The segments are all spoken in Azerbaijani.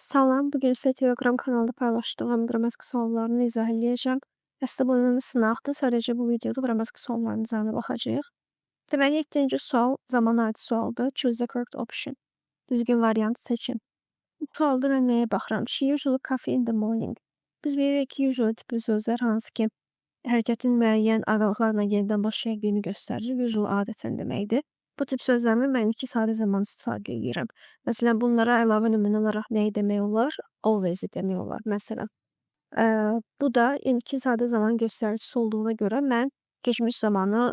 Salam, bugün sizə Telegram kanalda paylaşdığım qrammatik suallarını izah eləyəcəm. Əslində bu ümumi sınaqdır. Sadəcə bu videoda qrammatik sualların izahına baxacağıq. Deməli, 7-ci sual zamana aid sualdır. Choose the correct option. Düzgün variantı seçin. Bu sualda mən nəyə baxıram? She usually coffee in the morning. Biz bilirik ki, usually tipli sözlər hansı ki, hərəkətin müəyyən aralıqlarla yenidən baş verdiyini göstərir. Usual adətən deməkdir. Bu tip sözlərdən mən iki sadə zaman istifadə edirəm. Məsələn, bunlara əlavə nümunə olaraq nəyi demək olar? Always-i demək olar. Məsələn, bu da indiki sadə zaman göstəricisi olduğuna görə mən keçmiş zamanı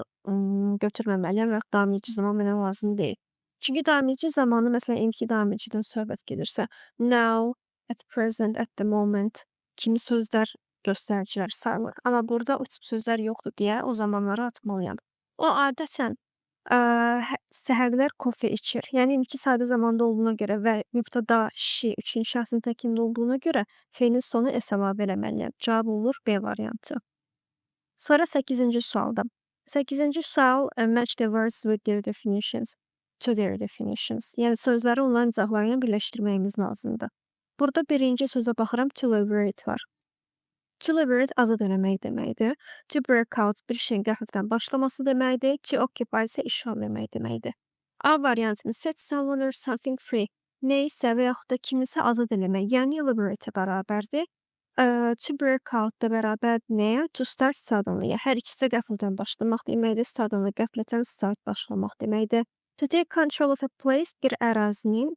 götürməməliyəm və yaxud davam edici zaman mənə lazım deyil. Çünki davam edici zamanı, məsələn, indiki davam edicidən söhbət gedirsə, now, at present, at the moment kimi sözlər göstəricilər sayılır. Amma burada o tip sözlər yoxdur deyə o zamanları atmalıyam. O adətən səhərlər kofe içir. Yəni indiki sadə zamanda olduğuna görə və mübtəda she üçüncü şəxsin təkində olduğuna görə fe'lin sonu s əlavə eləməliyəm. Cavab olur B variantı. Sonra 8-ci sualda. 8-ci sual match the words with their definitions to their definitions. Yəni sözləri onların izahlarına birləşdirməyimiz lazımdır. Burada birinci sözə baxıram, to liberate var. To liberate azad eləmək deməkdir. To break out bir şeyin qəfildən başlaması deməkdir. To occupy isə işğal eləmək deməkdir. A variantını set someone or something free. Nə isə və yaxud da kimisə azad eləmək, yəni liberate bərabərdir. To break out da bərabər nəyə? To start suddenly. Hər ikisi də qəfildən başlamaq deməkdir. Suddenly qəflətən start başlamaq deməkdir. To take control of a place bir ərazinin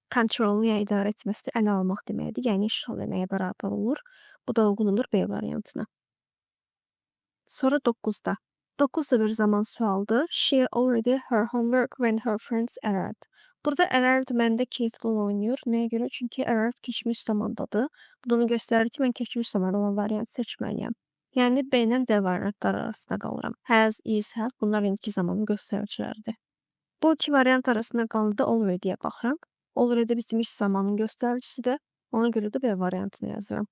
kontrolunu ya idarə etməsi ələ almaq deməkdir. Yəni işğal eləməyə bərabər olur. Bu da uyğun olur B variantına. Sonra 9-da. 9 da bir zaman sualdır. She already her homework when her friends arrived. Burada arrived məndə keyif rol oynayır. Nəyə görə? Çünki arrived keçmiş zamandadır. Bu da onu göstərir ki, mən keçmiş zaman olan variantı seçməliyəm. Yəni B ilə D variantları arasında qalıram. Has, is, have bunlar indiki zamanın göstəriciləridir. Bu iki variant arasında qalıda already'yə baxıram. Already bitmiş zamanın göstəricisidir. Ona görə də B variantını yazıram.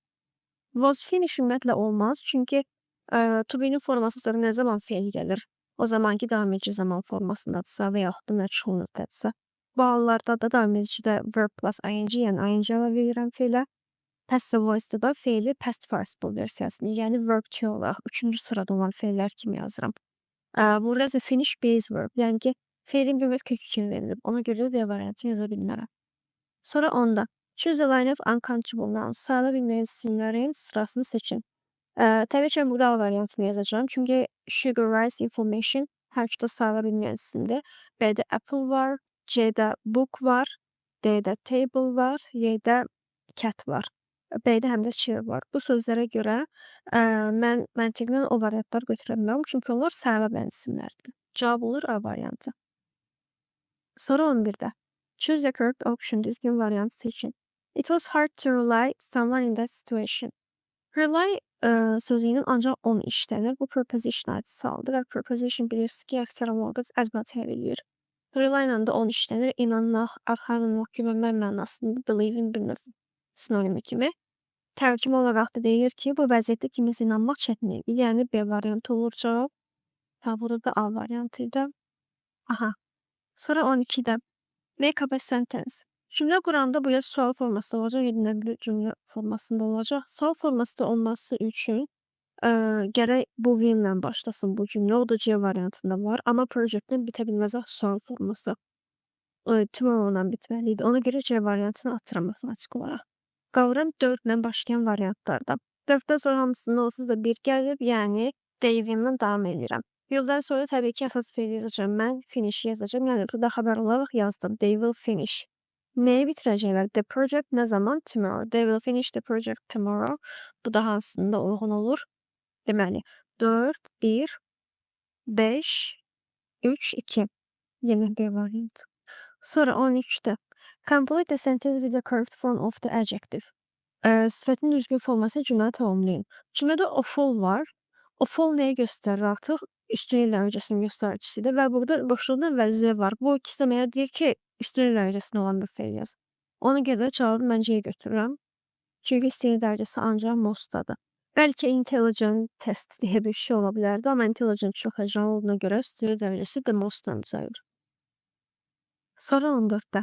Was finish ümumiyyətlə olmaz. Çünki to be'nin forması sonra nə zaman fe'l gəlir? O zamanki davam edici zaman formasındadırsa və yaxud da məchul nöqtədirsə. Bu hallarda da davam edicidə verb plus ing, yəni ing əlavə edirəm fe'lə. Passive voice'da da fe'li past participle versiyasını, yəni verb 2 olaraq 3-cü sırada olan fe'lər kimi yazıram. Burada isə finish base verb, yəni ki, fe'lin bir kök kimi verilib. Ona görə də variantını yaza bilmərəm. Sonra 10-da. Choose a line of uncountable nouns. Sayıla bilməyən isimlərin sırasını seçin. Təbii ki, burada A variantını yazacağım. Çünki sugar rice information hər üçdə sayıla bilməyən isimdir. B'də apple var, C'də book var, D'də table var, Y'də cat var. B'də həm də chair var. Bu sözlərə görə mən məntiqlə o variantları götürə bilmərəm. Çünki onlar sayıla bilən isimlərdir. Cavab olur A variantı. Sonra 11-də. Choose the correct option. Düzgün variantı seçin. It was hard to rely someone in that situation. Rely sözünün ancaq on işlənir. Bu preposition adisi aldı və preposition bilirsiniz ki, əksər hallarda əzbər təyin edir. Rely ilə də on işlənir. İnanmaq, arxalanmaq, güvənmək mənasında believe-in bir növ sinonimi kimi. Tərcümə olaraq da deyir ki, bu vəziyyətdə kimisə inanmaq çətin idi. Yəni B variantı olur cavab. Burada A variantıydı. Aha. Sonra 12-də. Make up a sentence. Cümlə quranda bu ya sual formasında olacaq, ya da cümlə formasında olacaq. Sual formasında olması üçün gərək bu will ilə başlasın bu cümlə. O da C variantında var. Amma projectdən bitə bilməz sual forması. Tomorrow ilə bitməliydi. Ona görə C variantını atıram matematik olaraq. Qalıram 4 ilə başlayan variantlarda. 4-dən sonra hamısında onsuz da 1 gəlib, yəni D will-lə davam edirəm. Yıldan sonra təbii ki, əsas fe'li yazacağım. Mən finish yazacağım. Yəni burada xəbər olaraq yazdım. They will finish. Nəyi bitirəcəklər? The project nə zaman? Tomorrow. They will finish the project tomorrow. Bu da hansında uyğun olur? Deməli, 4, 1, 5, 3, 2. Yenə bir variant. Sonra 13-də. Complete the sentence with the correct form of the adjective. Sifətin düzgün forması cümləni tamamlayın. Cümlədə o full var. O full nəyi göstərir artıq? Üstün iləricəsinin göstəricisidir və burada boşluqda vəzifə var. Bu ikisi də mənə deyir ki, üstün iləricəsində olan bir fe'l yaz. Ona görə də cavabı mən C-yə götürürəm. Çünki üstün iləricəsi ancaq mostdadır. Bəlkə intelligent test deyə bir şey ola bilərdi, amma intelligent çox həcəli olduğuna görə üstün iləricəsi the mostdan düzəlir. Sonra 14-də.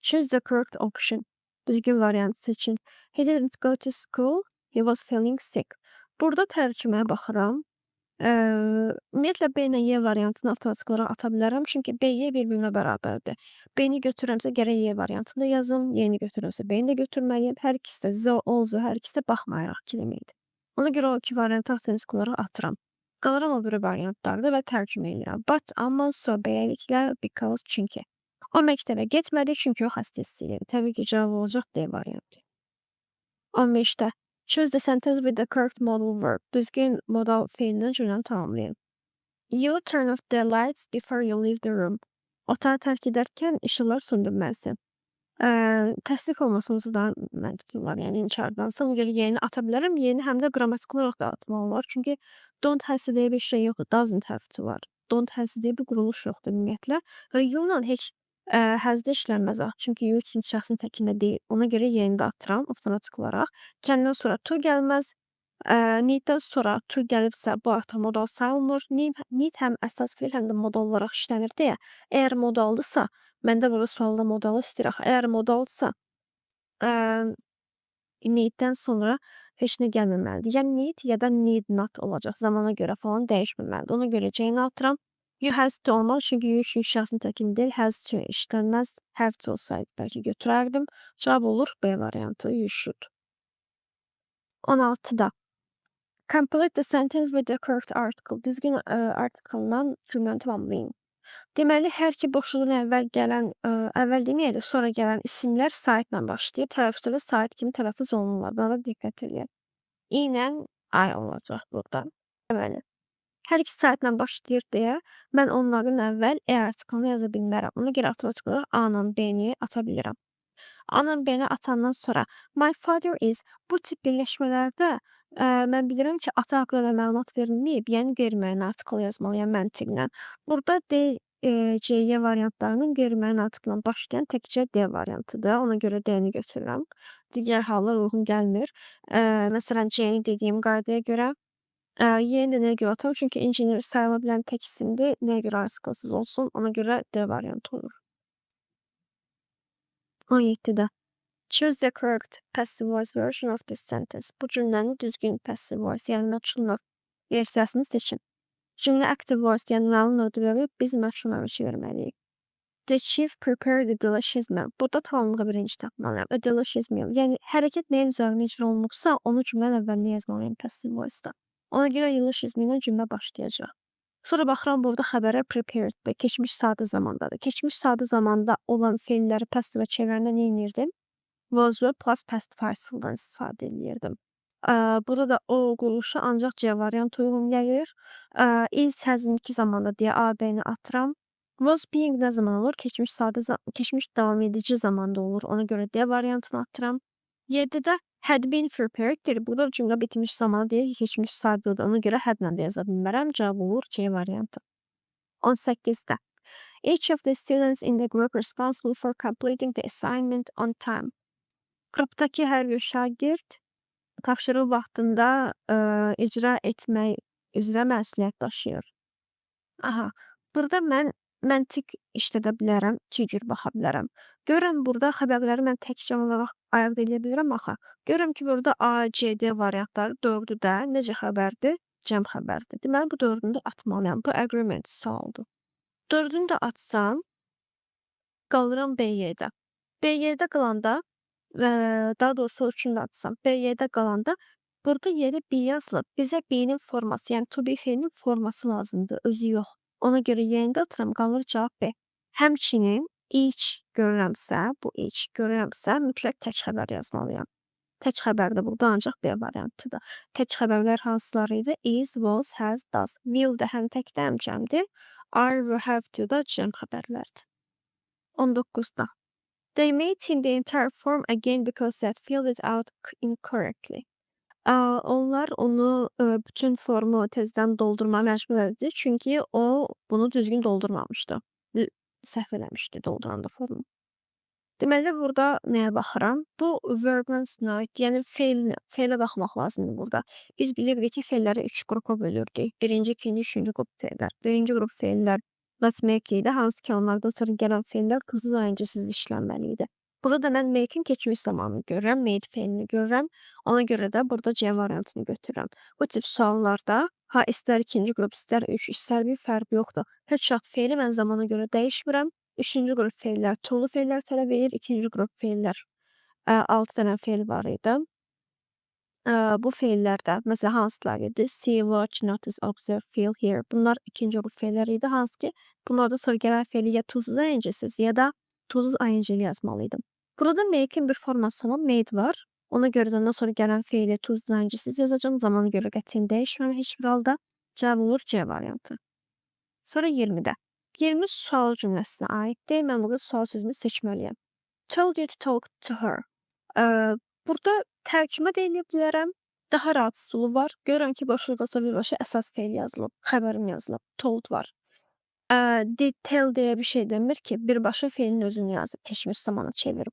Choose the correct option. Düzgün variantı seçin. He didn't go to school. He was feeling sick. Burada tərcüməyə baxıram. Ümumiyyətlə B ilə Y variantını avtomatik olaraq ata bilərəm. Çünki B, Y bir-birinə bərabərdir. B-ni götürürəmsə gərək Y variantını da yazım. Y-ni götürürəmsə B-ni də götürməliyəm. Hər ikisi də Z, O, Z, hər ikisi də baxmayaraq ki deməkdir. Ona görə o iki variantı avtomatik olaraq atıram. Qalıram o biri variantlarda və tərcümə edirəm. But, amma, so, beləliklə, because, çünki. O məktəbə getmədi çünki o xəstə idi. Təbii ki, cavab olacaq D variantı. 15-də. Choose the sentence with the correct modal verb. Düzgün modal feilinin cümləni tamamlayın. You turn off the lights before you leave the room. Otağı tərk edərkən işıqlar söndürməlisən. Təsdiq olmasımızı da məntiqli var, yəni inkardansa. Ona görə yeni ata bilərəm. Yeni həm də qrammatik olaraq da atmaq olar. Çünki don't has deyə bir şey yoxdur. Doesn't have to var. Don't has deyə bir quruluş yoxdur ümumiyyətlə. Və you-la heç has-də işlənməz. Çünki you ikinci şəxsin təkində deyil. Ona görə yeni də atıram avtomatik olaraq. Kendindən sonra to gəlməz. Need-dən sonra to gəlibsə bu artıq modal sayılmır. Need həm əsas feil, həm də modal olaraq işlənir deyə. Əgər modaldısa, məndə burada sualda modalı istəyir axı. Əgər modaldısa, need-dən sonra heç nə gəlməməlidir. Ya need ya da need not olacaq. Zamana görə falan dəyişməməlidir. Ona görə C-ni atıram. You has to olmaz çünki you üçüncü şəxsin təkində deyil. Has to işlənməz. Have to olsaydı bəlkə götürərdim. Cavab olur B variantı. You should. 16-da. Complete the sentence with the correct article. Düzgün article-dan cümləni tamamlayın. Deməli, hər iki boşluğun əvvəl deməyək də sonra gələn isimlər saitlə başlayır. Tələffüzdə də sait kimi tələffüz olunurlar. Buna da diqqət edin. I ilə ay olacaq burada. Deməli, hər iki saitlə başlayır deyə mən onların əvvəl article-ını yaza bilmərəm. Ona görə avtomatik olaraq A-la B-ni ata bilirəm. A-la B-ni atandan sonra my father is bu tip birləşmələrdə mən bilirəm ki, ata haqqında məlumat verilməyib, yəni qeyri-müəyyən article yazmalıyam məntiqlə. Burada D, C, Y variantlarının qeyri-müəyyən article-la başlayan təkcə D variantıdır. Ona görə D-ni götürürəm. Digər hallar uyğun gəlmir. Məsələn, C-ni dediyim qaydaya görə Y-ni də nəyə görə atam? Çünki engineer sayıla bilən tək isimdir. Nəyə görə article-sız olsun? Ona görə D variantı olur. 17-də. Choose the correct passive voice version of this sentence. Bu cümlənin düzgün passive voice, yəni məchul növ versiyasını seçin. Cümlə active voice, yəni məlum növdə verib, biz məchul növü çevirməliyik. The chief prepared a delicious meal. Burada tamamlığı birinci tapmalıyam. A delicious meal. Yəni hərəkət nəyin üzərində icra olunubsa, onu cümlənin əvvəlinə yazmalıyam passive voice-da. Ona görə delicious meal-lə cümlə başlayacaq. Sonra baxıram burada xəbərə prepared və keçmiş sadə zamandadır. Keçmiş sadə zamanda olan feilləri passive çevirəndə nə edirdim? Was və plus past participle-dan istifadə edirdim. Burada da o quruluşa ancaq C variantı uyğun gəlir. Is has-in iki zamanda deyə A, B-ni atıram. Was being nə zaman olur? Keçmiş davam edici zamanda olur. Ona görə D variantını atıram. 7-də had been prepareddir. Burada cümlə bitmiş zamanı deyir ki, keçmiş sadıdır. Ona görə hadlə də yaza bilmərəm. Cavab olur C variantı. 18-də. Each of the students in the group responsible for completing the assignment on time. Qrupdakı hər bir şagird tapşırıq vaxtında icra etmək üzrə məsuliyyət daşıyır. Aha, burada mən məntiq işlədə bilərəm, iki cür baxa bilərəm. Görürəm burada xəbərləri mən təkcə olaraq ayırd edə bilirəm axı. Görürəm ki, burada A, C, D variantları dördü də necə xəbərdir? Cəm xəbərdir. Deməli, bu dördünü də atmalıyam. Bu agreement sualdır. Dördünü də atsam, qalıram B-yə. B-yə qalanda daha doğrusu üçünü də atsam. B-yə qalanda burada yeri B yazılıb. Bizə B-nin forması, yəni to be feilinin forması lazımdır, özü yox. Ona görə yeni də atıram, qalır cavab B. Həmçinin each görürəmsə, bu each görürəmsə, mütləq tək xəbər yazmalıyam. Tək xəbər də burada ancaq B variantıdır. Tək xəbərlər hansıları idi? Is, was, has, does. Will də həm təkdə həm cəmdir. Are və have to da cəm xəbərlərdir. 19-da. They may in the entire form again because they filled it out incorrectly. Onlar onu bütün formu tezdən doldurmağa məcbur edildi. Çünki o bunu düzgün doldurmamışdı. Səhv eləmişdi dolduranda formu. Deməli, burada nəyə baxıram? Bu verbdən aid, yəni feilə baxmaq lazımdır burada. Biz bilirik ki, feilləri 3 qrupa bölürdük. Birinci, ikinci, üçüncü qrup feillər. Birinci qrup feillər last make idi. Hansı ki, onlardan sonra gələn feillər qızıl ayıncısız işlənməli idi. Burada mən make'in keçmiş zamanını görürəm, made fe'lini görürəm. Ona görə də burada C variantını götürürəm. Bu tip suallarda ha istər ikinci qrup, istər üç, istər bir fərqi yoxdur. Heç şərt fe'li mən zamana görə dəyişmirəm. Üçüncü qrup fe'llər to-lu fe'llər tələb edir. İkinci qrup fe'llər 6 dənə fe'l var idi. Bu fe'llərdə məsələn hansılar idi? See, watch, notice, observe, feel, hear. Bunlar ikinci qrup fe'llər idi. Hansı ki, bunlarda sonra gələn fe'li ya tuzsuz ing'siz ya da tuzsuz ing'li yazmalıydım. Burada make'in bir forması var, made var. Ona görə də ondan sonra gələn fe'li tuzsuz ing'siz yazacağım. Zamana görə qətiyyən dəyişmirəm heç bir halda. Cavab olur C variantı. Sonra 20'də. 20 sual cümləsinə aiddir. Mən burada sual sözünü seçməliyəm. Told you to talk to her. Burada tərcümə də edə bilərəm. Daha rahat üsulu var. Görürəm ki, boşluqda sonra birbaşa əsas fe'l yazılıb. Xəbərim yazılıb. Told var. Did tell deyə bir şey demir ki, birbaşa fe'lin özünü yazıb, keçmiş zamana çevirib.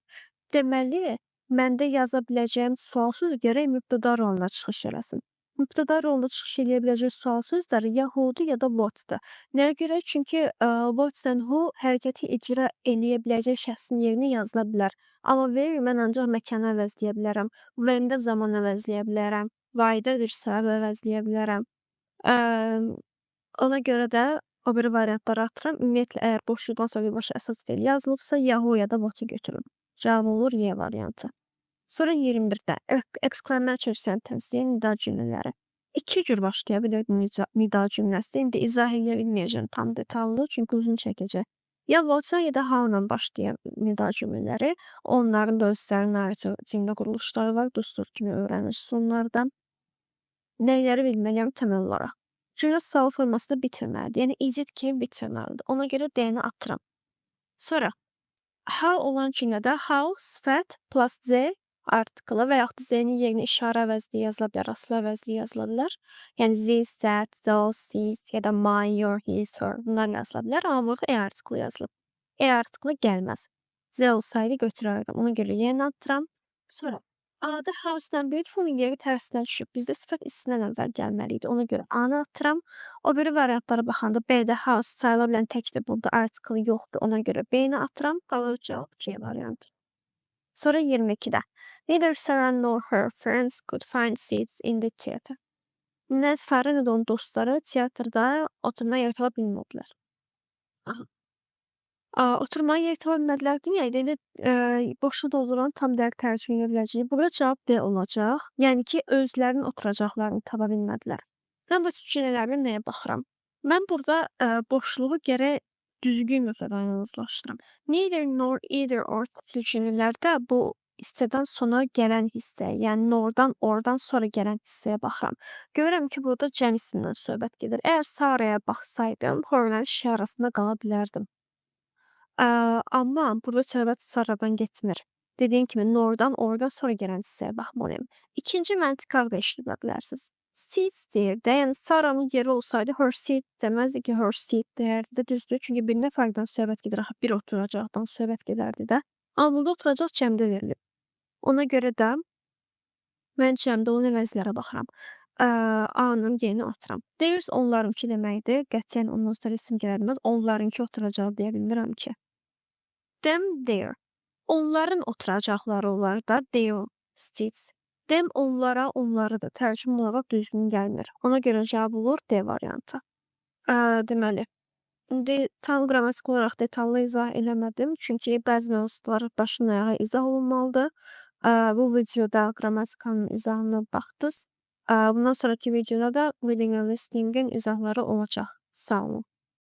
Deməli, məndə yaza biləcəyim sual sözü gərək mübtəda roluna çıxış eləsin. Mübtəda rolunda çıxış eləyə biləcək sual sözləri ya who'dur ya da what'dır. Nəyə görə? Çünki what-dən who hərəkəti icra eləyə biləcək şəxsin yerinə yazıla bilər. Amma where mən ancaq məkanı əvəzləyə bilərəm. When-də zaman əvəzləyə bilərəm. Why-də bir səbəb əvəzləyə bilərəm. Ona görə də o biri variantları atıram. Ümumiyyətlə, əgər boşluqdan sonra birbaşa əsas fe'l yazılıbsa, ya who ya da what'ı götürün. Cavab olur Y variantı. Sonra 21'də exclamation sentence yəni nida cümlələri. İki cür başlaya bilir nida cümləsi. İndi izah edə bilməyəcəm tam detallı, çünki uzun çəkəcək. Ya what'a ya da how-la başlayan nida cümlələri. Onların da özlərinin ayrıca cümlə quruluşları var. Düstur kimi öyrənirsiniz onlardan. Nəyləri bilməliyəm təməl olaraq? Cümlə sual formasında bitirməlidir. Yəni is it kimi bitirməlidir. Ona görə D-ni atıram. Sonra how olan cümlədə how sifət plus z artikılı və yaxud da z-nin yerinə işarə əvəzli yazıla bilər, asılı əvəzli yazıla bilər. Yəni this, that, those, these ya da my, your, his, her bunlar yazıla bilər. Amma burada e artikılı yazılıb. E artikılı gəlməz. Z olsaydı götürərdim. Ona görə yerinə atıram. Sonra A-da house-dan beautiful-un yeri tərsinə düşüb. Bizdə sifət isindən əvvəl gəlməli idi. Ona görə A-nı atıram. O biri variantlara baxanda B-də house sayıla bilən təkdir. Burada article yoxdur. Ona görə B-ni atıram. Qalır cavab C variantı. Sonra 22'də. Neither Sarah nor her friends could find seats in the theater. Nə Farah nə də onun dostları teatrda oturma yer tapa bilmədilər. Oturmaya yer tapa bilmədilər deməyək, indi boşluq dolduran tam dəqiq tərcümə edə biləcəyik. Burada cavab D olacaq. Yəni ki, özlərinin oturacaqlarını tapa bilmədilər. Mən bu cümlələrdə nəyə baxıram? Mən burada boşluğu gərək düzgün mübtədayla uzlaşdıram. Neither, nor, either, or tipli cümlələrdə bu hissədən sonra gələn hissə, yəni nordan, oradan sonra gələn hissəyə baxıram. Görürəm ki, burada cəm ismindən söhbət gedir. Əgər Saraya baxsaydım, horla şişə arasında qala bilərdim. Amma burada söhbət Sara'dan getmir. Dediyim kimi nordan, oradan sonra gələn hissəyə baxmalıyım. İkinci məntiq da işlədə bilərsiniz. Seat deyirdi. Yəni Sara'nın yeri olsaydı her seat deməzdi ki, her seat deyərdi də düzdür. Çünki bir nəfərdən söhbət gedir, axı bir oturacaqdan söhbət gedərdi də. Amma burada oturacaq cəmdə verilib. Ona görə də mən cəmdə olan əvəzlərə baxıram. A-nın yeni atıram. Theirs onlarınki deməkdir. Qətiyyən ondan sonra isim gələ bilməz. Onlarınki oturacağı deyə bilmirəm ki. Them there. Onların oturacaqları olar da their seats. Them onlara, onları da tərcümə olaraq düzgün gəlmir. Ona görə cavab olur D variantı. Deməli, indi tam qrammatik olaraq detallı izah eləmədim. Çünki bəzi mövzular başdan ayağa izah olunmalıdır. Bu videoda qrammatikanın izahına baxdınız. Bundan sonraki videoda da reading and listening'in izahları olacaq. Sağ olun.